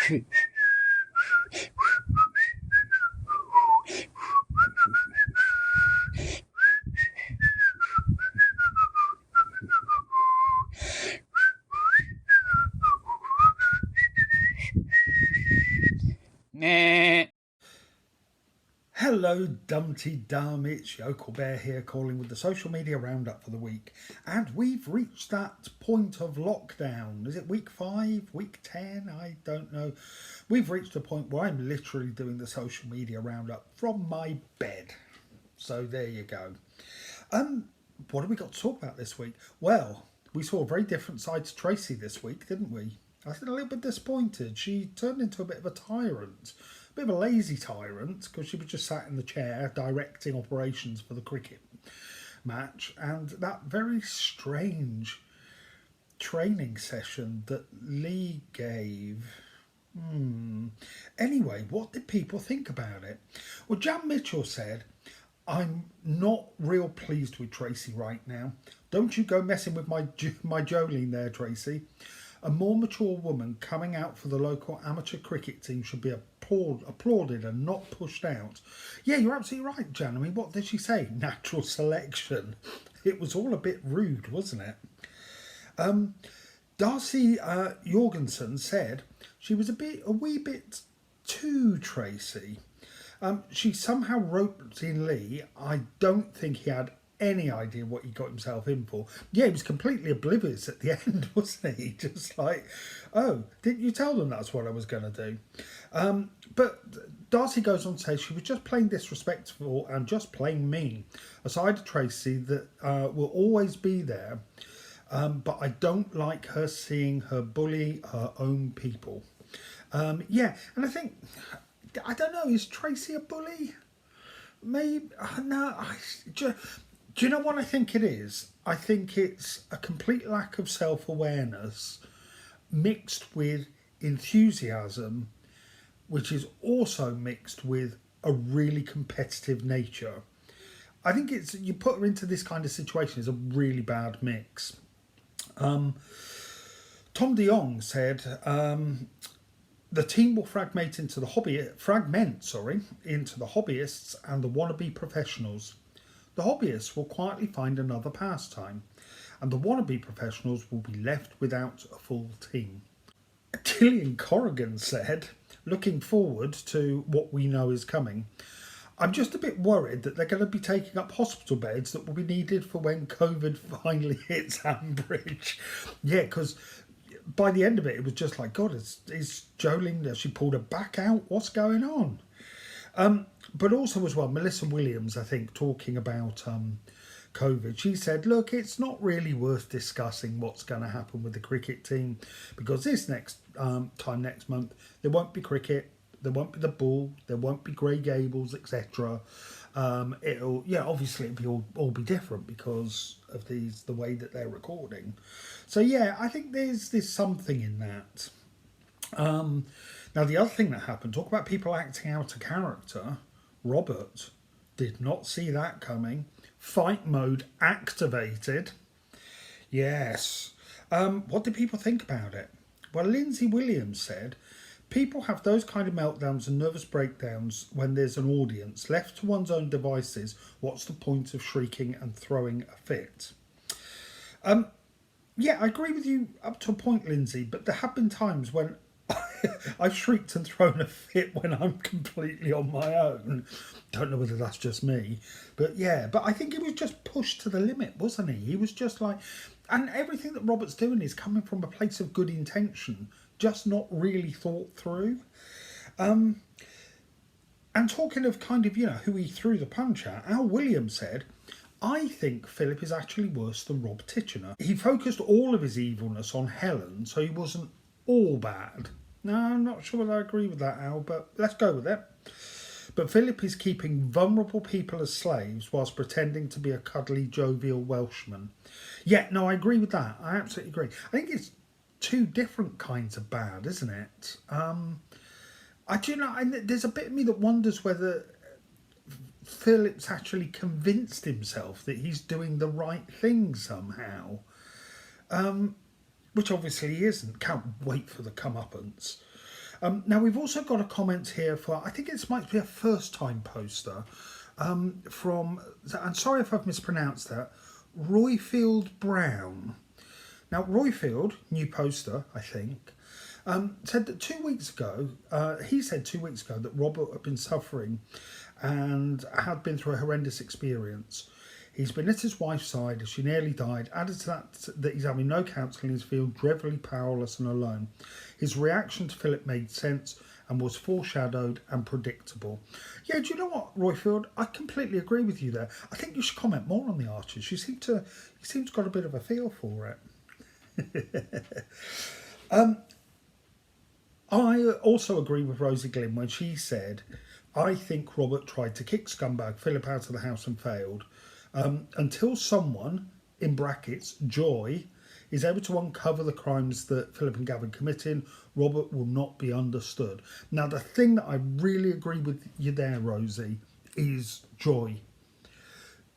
Nah. Hello, Dumpty Dum. It's Yokel Bear here, calling with the social media roundup for the week. And we've reached that point of lockdown. Is it week 5, week 10? I don't know. We've reached a point where I'm literally doing the social media roundup from my bed. So there you go. What have we got to talk about this week? Well, we saw a very different side to Tracy this week, didn't we? I was a little bit disappointed. She turned into a bit of a tyrant, a bit of a lazy tyrant, because she was just sat in the chair directing operations for the cricket match, and that very strange training session that Lee gave. Anyway, what did people think about it? Well, Jan Mitchell said, I'm not real pleased with Tracy right now. Don't you go messing with my Jolene there, Tracy. A more mature woman coming out for the local amateur cricket team should be applauded and not pushed out. Yeah, you're absolutely right, Jan. I mean, what did she say? Natural selection. It was all a bit rude, wasn't it? Darcy Jorgensen said she was a wee bit too Tracy. She somehow wrote in Lee, I don't think he had any idea what he got himself in for. Yeah, he was completely oblivious at the end, wasn't he? Just like, oh, didn't you tell them that's what I was going to do? But Darcy goes on to say she was just plain disrespectful and just plain mean. A side of Tracy that will always be there, but I don't like her seeing her bully her own people. Yeah, and I think, I don't know, is Tracy a bully? Maybe, no, do you know what I think it is? I think it's a complete lack of self-awareness mixed with enthusiasm, which is also mixed with a really competitive nature. I think it's, you put her into this kind of situation, is a really bad mix. Tom DeYoung said, the team will fragment into the hobbyists and the wannabe professionals. The hobbyists will quietly find another pastime, and the wannabe professionals will be left without a full team. Gillian Corrigan said, looking forward to what we know is coming, I'm just a bit worried that they're going to be taking up hospital beds that will be needed for when COVID finally hits Ambridge. Yeah, because by the end of it, it was just like, God, is Jolene, has she pulled her back out? What's going on? But also as well, Melissa Williams, I think, talking about COVID, she said, look, it's not really worth discussing what's going to happen with the cricket team because this next time next month, there won't be cricket, there won't be the ball, there won't be Grey Gables, etc. Obviously it'll all be different because of the way that they're recording. So yeah, I think there's something in that. Now the other thing that happened, talk about people acting out a character. Robert did not see that coming. Fight mode activated. Yes. What did people think about it? Well, Lindsay Williams said, people have those kind of meltdowns and nervous breakdowns when there's an audience. Left to one's own devices, what's the point of shrieking and throwing a fit? Yeah, I agree with you up to a point, Lindsay, but there have been times when I've shrieked and thrown a fit when I'm completely on my own. Don't know whether that's just me, but yeah, but I think he was just pushed to the limit, wasn't he? He was just like, and everything that Robert's doing is coming from a place of good intention, just not really thought through. And talking of kind of, who he threw the punch at, Al Williams said, I think Philip is actually worse than Rob Titchener. He focused all of his evilness on Helen, so he wasn't all bad. No, I'm not sure whether I agree with that, Al, but let's go with it. But Philip is keeping vulnerable people as slaves whilst pretending to be a cuddly, jovial Welshman. Yeah, no, I agree with that. I absolutely agree. I think it's two different kinds of bad, isn't it? There's a bit of me that wonders whether Philip's actually convinced himself that he's doing the right thing somehow. Which obviously he isn't. Can't wait for the comeuppance. Now, we've also got a comment here for, I think it might be a first time poster from, I'm sorry if I've mispronounced that, Royfield Brown. Now, Royfield, new poster, I think, said that 2 weeks ago, he said 2 weeks ago that Robert had been suffering and had been through a horrendous experience. He's been at his wife's side as she nearly died. Added to that he's having no counselling, he's feeling dreadfully powerless and alone. His reaction to Philip made sense and was foreshadowed and predictable. Yeah, do you know what, Royfield? I completely agree with you there. I think you should comment more on the Archers. You seem to got a bit of a feel for it. I also agree with Rosie Glynn when she said, I think Robert tried to kick scumbag Philip out of the house and failed. Until someone, in brackets, Joy, is able to uncover the crimes that Philip and Gavin committing, Robert will not be understood. Now, the thing that I really agree with you there, Rosie, is Joy.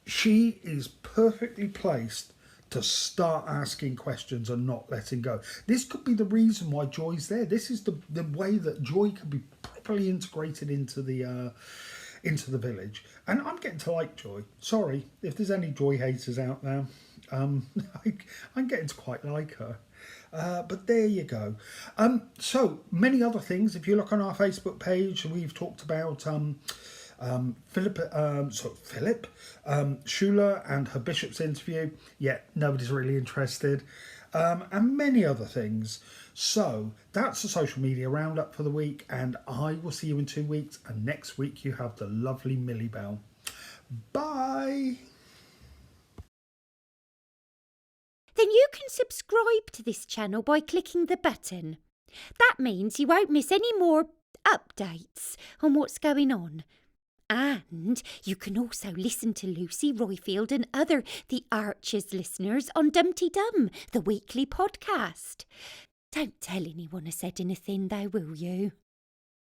She is perfectly placed to start asking questions and not letting go. This could be the reason why Joy's there. This is the way that Joy can be properly integrated into the village. And I'm getting to like Joy. Sorry if there's any Joy haters out there. I'm getting to quite like her. But there you go. So many other things. If you look on our Facebook page, we've talked about Philip Schuler and her bishop's interview. Yet nobody's really interested. And many other things. So that's the social media roundup for the week, and I will see you in 2 weeks. And next week you have the lovely Millie Bell. Bye. Then you can subscribe to this channel by clicking the button. That means you won't miss any more updates on what's going on. And you can also listen to Lucy Royfield and other The Archers listeners on Dumpty Dum, the weekly podcast. Don't tell anyone I said anything though, will you?